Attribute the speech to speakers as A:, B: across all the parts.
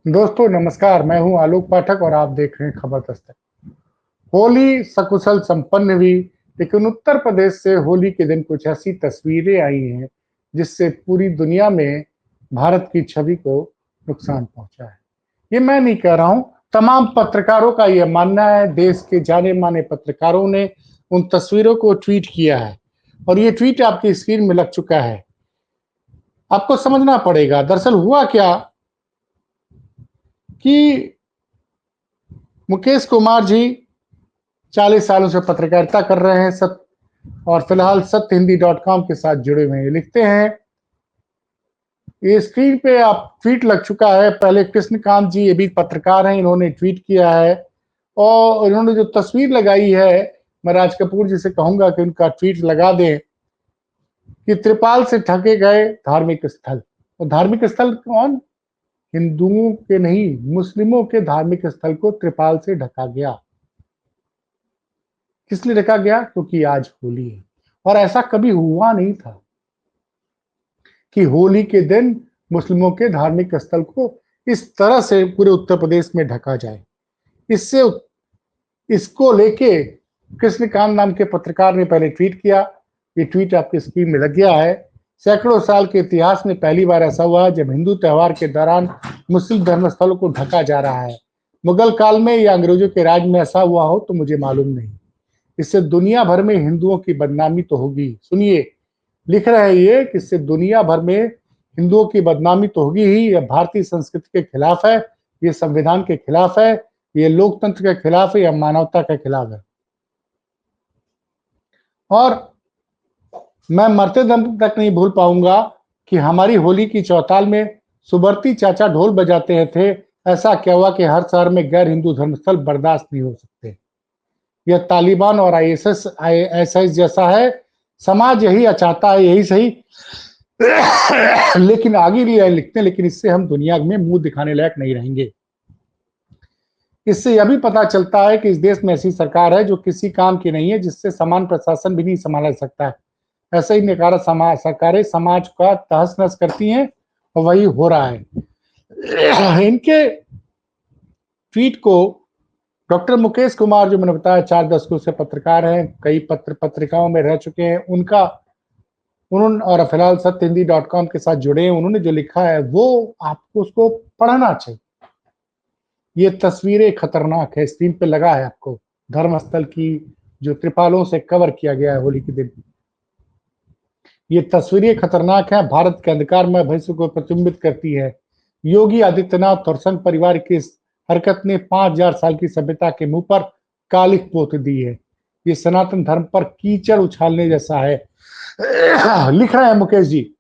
A: दोस्तों नमस्कार, मैं हूं आलोक पाठक और आप देख रहे हैं खबर दस्तक। होली सकुशल संपन्न हुई, लेकिन उत्तर प्रदेश से होली के दिन कुछ ऐसी तस्वीरें आई हैं जिससे पूरी दुनिया में भारत की छवि को नुकसान पहुंचा है। ये मैं नहीं कह रहा हूं, तमाम पत्रकारों का यह मानना है। देश के जाने माने पत्रकारों ने उन तस्वीरों को ट्वीट किया है और ये ट्वीट आपकी स्क्रीन में लग चुका है। आपको समझना पड़ेगा दरअसल हुआ क्या कि मुकेश कुमार जी 40 सालों से पत्रकारिता कर रहे हैं और फिलहाल सत्यहिंदी.com के साथ जुड़े हुए हैं। लिखते हैं, ये स्क्रीन पे आप ट्वीट लग चुका है। पहले कृष्णकांत जी, ये भी पत्रकार हैं, इन्होंने ट्वीट किया है और इन्होंने जो तस्वीर लगाई है, मैं राज कपूर जी से कहूंगा कि उनका ट्वीट लगा दें कि त्रिपाल से ढके गए धार्मिक स्थल। और धार्मिक स्थल कौन? हिंदुओं के नहीं, मुस्लिमों के धार्मिक स्थल को त्रिपाल से ढका गया। किस लिए ढका गया? क्योंकि आज होली है और ऐसा कभी हुआ नहीं था कि होली के दिन मुस्लिमों के धार्मिक स्थल को इस तरह से पूरे उत्तर प्रदेश में ढका जाए। इससे इसको लेके कृष्णकांत नाम के पत्रकार ने पहले ट्वीट किया। ये ट्वीट आपकी स्क्रीन में लग गया है। सैकड़ों साल के इतिहास में पहली बार ऐसा हुआ जब हिंदू त्योहार के दौरान मुस्लिम धर्मस्थलों को ढका जा रहा है। मुगल काल में या अंग्रेजों के राज में ऐसा हुआ हो तो मुझे मालूम नहीं। इससे दुनिया भर में हिंदुओं की बदनामी तो होगी। सुनिए, लिख रहे हैं ये कि इससे दुनिया भर में हिंदुओं की बदनामी तो होगी ही। यह भारतीय संस्कृति के खिलाफ है, ये संविधान के खिलाफ है, ये लोकतंत्र के खिलाफ है, यह मानवता के खिलाफ है। और मैं मरते दम तक नहीं भूल पाऊंगा कि हमारी होली की चौताल में सुबर्ती चाचा ढोल बजाते थे। ऐसा क्या हुआ कि हर शहर में गैर हिंदू धर्मस्थल बर्दाश्त नहीं हो सकते। यह तालिबान और आईएसआईएस जैसा है। समाज यही चाहता है, यही सही। लेकिन आगे भी लिखते हैं, लेकिन इससे हम दुनिया में मुंह दिखाने लायक नहीं रहेंगे। इससे यह भी पता चलता है कि इस देश में ऐसी सरकार है जो किसी काम की नहीं है, जिससे समान प्रशासन भी नहीं संभाला सकता है। ऐसे ही नकारा सरकारें समाज का तहस नहस करती हैं और वही हो रहा है। इनके ट्वीट को डॉक्टर मुकेश कुमार, जो मैंने बताया 4 दशकों से पत्रकार हैं, कई पत्रिकाओं में रह चुके हैं, उन्होंने और फिलहाल सत्यहिंदी.com के साथ जुड़े हैं, उन्होंने जो लिखा है वो आपको उसको पढ़ना चाहिए। ये तस्वीरें खतरनाक है, स्क्रीन पे लगा है आपको, धर्मस्थल की जो त्रिपालों से कवर किया गया है होली के दिन। ये तस्वीरें खतरनाक हैं, भारत के अंधकारमय भविष्य को प्रतिबिंबित करती है। योगी आदित्यनाथ और संघ परिवार की इस हरकत ने 5000 साल की सभ्यता के मुंह पर कालिक पोत दी है। ये सनातन धर्म पर कीचड़ उछालने जैसा है। लिख रहे हैं मुकेश जी,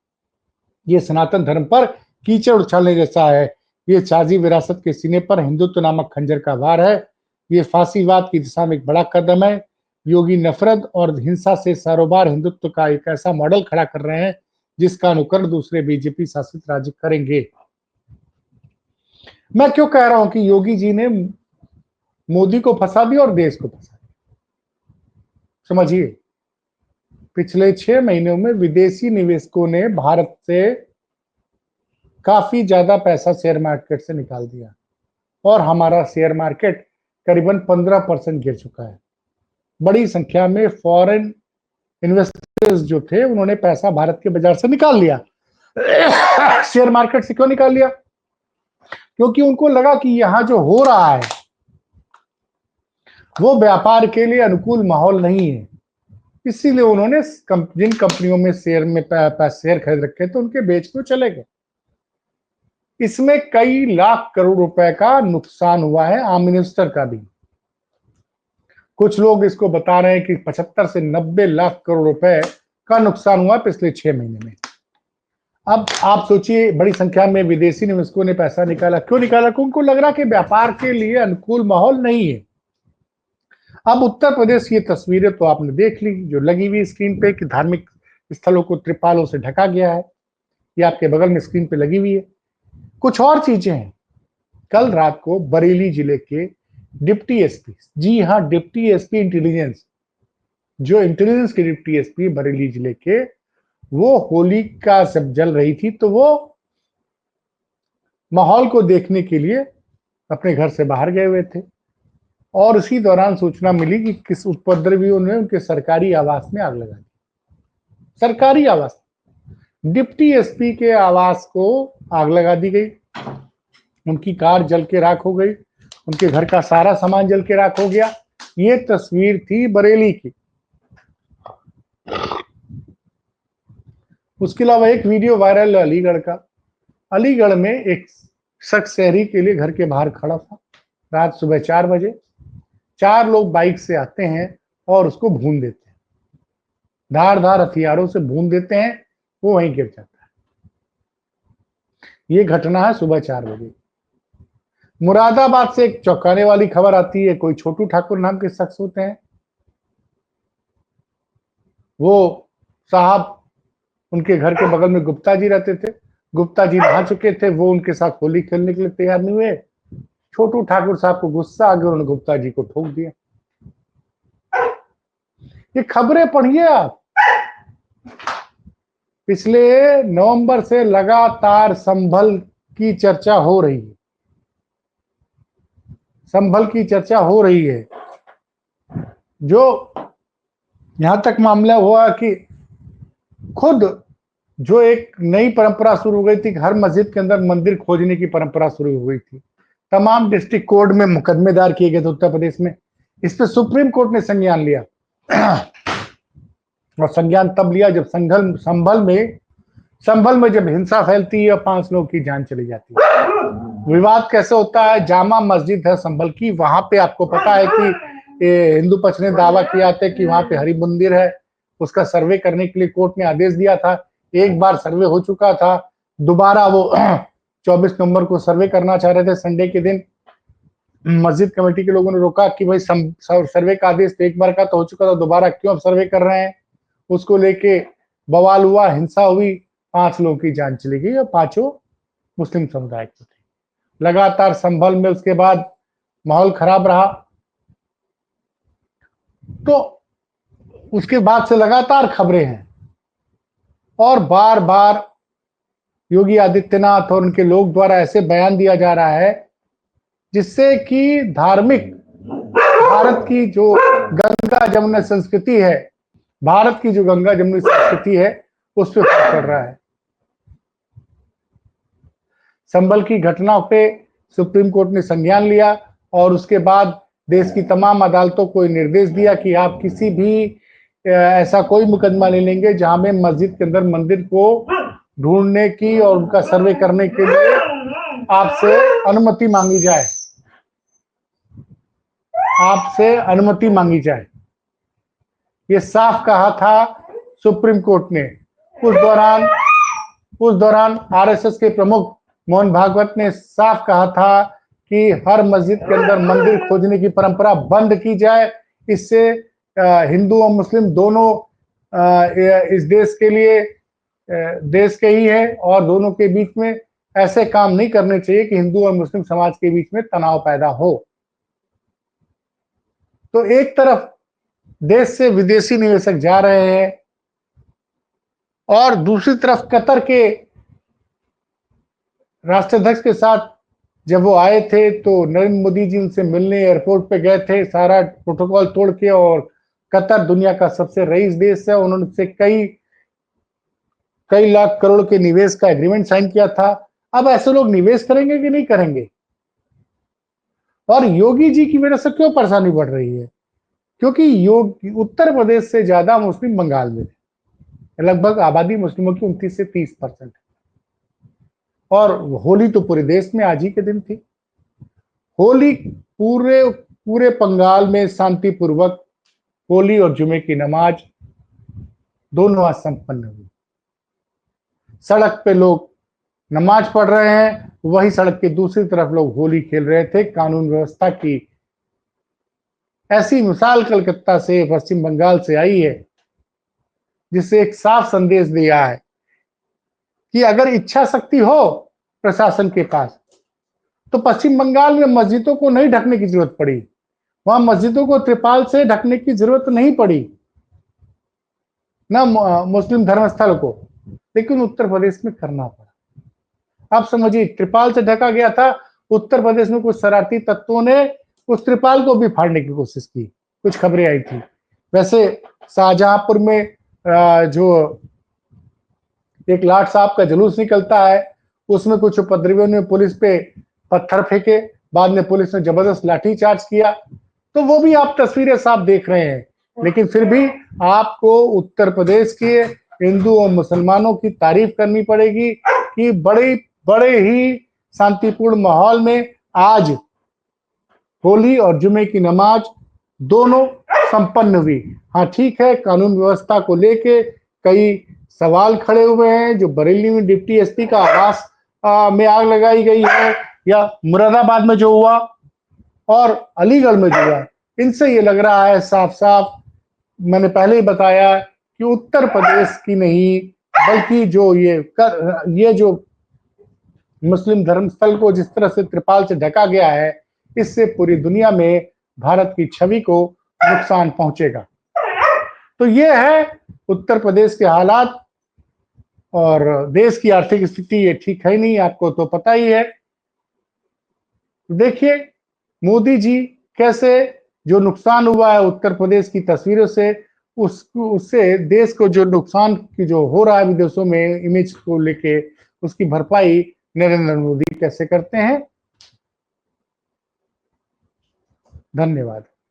A: ये सनातन धर्म पर कीचड़ उछालने जैसा है। ये साझी विरासत के सीने पर हिंदुत्व नामक खंजर का वार है। ये फांसीवाद की दिशा में एक बड़ा कदम है। योगी नफरत और हिंसा से सारोबार हिंदुत्व का एक ऐसा मॉडल खड़ा कर रहे हैं जिसका अनुकरण दूसरे बीजेपी शासित राज्य करेंगे। मैं क्यों कह रहा हूं कि योगी जी ने मोदी को फंसा दिया और देश को फंसा दिया? समझिए, पिछले 6 महीनों में विदेशी निवेशकों ने भारत से काफी ज्यादा पैसा शेयर मार्केट से निकाल दिया और हमारा शेयर मार्केट करीबन 15% गिर चुका है। बड़ी संख्या में फॉरेन इन्वेस्टर्स जो थे उन्होंने पैसा भारत के बाजार से निकाल लिया। शेयर मार्केट से क्यों निकाल लिया? क्योंकि उनको लगा कि यहां जो हो रहा है वो व्यापार के लिए अनुकूल माहौल नहीं है। इसीलिए उन्होंने जिन कंपनियों में शेयर खरीद रखे थे उनके बेच के चले गए। इसमें कई लाख करोड़ रुपए का नुकसान हुआ है, आम इन्वेस्टर का भी। कुछ लोग इसको बता रहे हैं कि 75 से 90 लाख करोड़ रुपए का नुकसान हुआ पिछले 6 महीने में। अब आप सोचिए, बड़ी संख्या में विदेशी निवेशकों ने पैसा निकाला। क्यों निकाला? क्योंकि उनको लग रहा कि व्यापार के लिए अनुकूल माहौल नहीं है। अब उत्तर प्रदेश की ये तस्वीरें तो आपने देख ली जो लगी हुई स्क्रीन पे कि धार्मिक स्थलों को त्रिपालों से ढका गया है। ये आपके बगल में स्क्रीन पे लगी हुई है। कुछ और चीजें हैं। कल रात को बरेली जिले के डिप्टी एसपी, जी हाँ, डिप्टी एसपी इंटेलिजेंस, जो इंटेलिजेंस के डिप्टी एसपी बरेली जिले के, वो होली का जब जल रही थी तो वो माहौल को देखने के लिए अपने घर से बाहर गए हुए थे और उसी दौरान सूचना मिली कि किस उपद्रवियों ने उनके सरकारी आवास में आग लगा दी। सरकारी आवास, डिप्टी एसपी के आवास को आग लगा दी गई। उनकी कार जल के राख हो गई, उनके घर का सारा सामान जल के राख हो गया। ये तस्वीर थी बरेली की। उसके अलावा एक वीडियो वायरल है अलीगढ़ का। अलीगढ़ में एक शख्स शहरी के लिए घर के बाहर खड़ा था। रात सुबह 4 बजे 4 लोग बाइक से आते हैं और उसको भून देते हैं, धार हथियारों से भून देते हैं, वो वहीं गिर जाता है। ये घटना है सुबह 4 बजे। मुरादाबाद से एक चौंकाने वाली खबर आती है। कोई छोटू ठाकुर नाम के शख्स होते हैं, वो साहब, उनके घर के बगल में गुप्ता जी रहते थे। गुप्ता जी नहा चुके थे, वो उनके साथ होली खेलने के लिए तैयार नहीं हुए। छोटू ठाकुर साहब को गुस्सा आ गया, उन्होंने गुप्ता जी को ठोक दिया। ये खबरें पढ़िए आप। पिछले नवंबर से लगातार संभल की चर्चा हो रही है, संभल की चर्चा हो रही है। जो यहां तक मामला हुआ कि खुद जो एक नई परंपरा शुरू हो गई थी, हर मस्जिद के अंदर मंदिर खोजने की परंपरा शुरू हो गई थी। तमाम डिस्ट्रिक्ट कोर्ट में मुकदमे दायर किए गए थे उत्तर प्रदेश में। इस पर सुप्रीम कोर्ट ने संज्ञान लिया और संज्ञान तब लिया जब संभल में जब हिंसा फैलती है और 5 लोगों की जान चली जाती है। विवाद कैसे होता है? जामा मस्जिद है संभल की, वहां पे आपको पता है कि हिंदू पक्ष ने दावा किया था कि वहां पे हरि मंदिर है। उसका सर्वे करने के लिए कोर्ट ने आदेश दिया था। एक बार सर्वे हो चुका था, दोबारा वो 24 नवंबर को सर्वे करना चाह रहे थे संडे के दिन। मस्जिद कमेटी के लोगों ने रोका कि भाई सर्वे का आदेश तो एक बार का तो हो चुका था, दोबारा क्यों अब सर्वे कर रहे हैं? उसको लेके बवाल हुआ, हिंसा हुई, 5 लोगों की जान चली गई और 5 मुस्लिम समुदाय के थे। लगातार संभल में उसके बाद माहौल खराब रहा, तो उसके बाद से लगातार खबरें हैं और बार बार योगी आदित्यनाथ और उनके लोग द्वारा ऐसे बयान दिया जा रहा है जिससे कि धार्मिक भारत की जो गंगा जमुना संस्कृति है, भारत की जो गंगा जमुनी संस्कृति है, उस पर फर्क पड़ रहा है। संभल की घटना पे सुप्रीम कोर्ट ने संज्ञान लिया और उसके बाद देश की तमाम अदालतों को निर्देश दिया कि आप किसी भी ऐसा कोई मुकदमा नहीं लेंगे जहां में मस्जिद के अंदर मंदिर को ढूंढने की और उनका सर्वे करने के लिए आपसे अनुमति मांगी जाए, आपसे अनुमति मांगी जाए। ये साफ कहा था सुप्रीम कोर्ट ने। उस दौरान आरएसएस के प्रमुख मोहन भागवत ने साफ कहा था कि हर मस्जिद के अंदर मंदिर खोजने की परंपरा बंद की जाए। इससे हिंदू और मुस्लिम दोनों इस देश के लिए देश के ही है और दोनों के बीच में ऐसे काम नहीं करने चाहिए कि हिंदू और मुस्लिम समाज के बीच में तनाव पैदा हो। तो एक तरफ देश से विदेशी निवेशक जा रहे हैं और दूसरी तरफ कतर के राष्ट्राध्यक्ष के साथ जब वो आए थे तो नरेंद्र मोदी जी उनसे मिलने एयरपोर्ट पे गए थे, सारा प्रोटोकॉल तोड़ के। और कतर दुनिया का सबसे रईस देश है, उन्होंने से कई लाख करोड़ के निवेश का एग्रीमेंट साइन किया था। अब ऐसे लोग निवेश करेंगे कि नहीं करेंगे? और योगी जी की वजह से क्यों परेशानी बढ़ रही है? क्योंकि उत्तर प्रदेश से ज्यादा मुस्लिम बंगाल में थे। लगभग आबादी मुस्लिमों की 29 से 30% है। और होली तो पूरे देश में आज ही के दिन थी। होली पूरे बंगाल में शांतिपूर्वक होली और जुमे की नमाज दोनों आज संपन्न हुई। सड़क पे लोग नमाज पढ़ रहे हैं, वही सड़क की दूसरी तरफ लोग होली खेल रहे थे। कानून व्यवस्था की ऐसी मिसाल कलकत्ता से, पश्चिम बंगाल से आई है जिससे एक साफ संदेश दिया है कि अगर इच्छा शक्ति हो प्रशासन के पास तो पश्चिम बंगाल में मस्जिदों को नहीं ढकने की जरूरत पड़ी, वहां मस्जिदों को त्रिपाल से ढकने की जरूरत नहीं पड़ी, ना मुस्लिम धर्मस्थल को, लेकिन उत्तर प्रदेश में करना पड़ा। आप समझिए, त्रिपाल से ढका गया था। उत्तर प्रदेश में कुछ शरारती तत्वों ने उस त्रिपाल को भी फाड़ने की कोशिश की, कुछ खबरें आई थी। वैसे शाहजहांपुर में जो एक लाट साहब का जुलूस निकलता है, उसमें कुछ उपद्रवियों ने पुलिस पे पत्थर फेंके, बाद में पुलिस ने जबरदस्त लाठीचार्ज किया। तो वो भी आप तस्वीरें साफ देख रहे हैं। लेकिन फिर भी आपको उत्तर प्रदेश के हिंदू और मुसलमानों की तारीफ करनी पड़ेगी कि बड़े बड़े ही शांतिपूर्ण माहौल में आज होली और जुमे की नमाज दोनों संपन्न हुई। हाँ ठीक है, कानून व्यवस्था को लेके कई सवाल खड़े हुए हैं। जो बरेली में डिप्टी एसपी का आवास में आग लगाई गई है, या मुरादाबाद में जो हुआ और अलीगढ़ में जो हुआ, इनसे ये लग रहा है साफ साफ, मैंने पहले ही बताया कि उत्तर प्रदेश की नहीं, बल्कि जो ये जो मुस्लिम धर्मस्थल को जिस तरह से त्रिपाल से ढका गया है, इससे पूरी दुनिया में भारत की छवि को नुकसान पहुंचेगा। तो ये है उत्तर प्रदेश के हालात। और देश की आर्थिक स्थिति ये ठीक है नहीं, आपको तो पता ही है। देखिए मोदी जी कैसे जो नुकसान हुआ है उत्तर प्रदेश की तस्वीरों से, उससे देश को जो नुकसान की जो हो रहा है विदेशों में इमेज को लेके, उसकी भरपाई नरेंद्र मोदी कैसे करते हैं। धन्यवाद।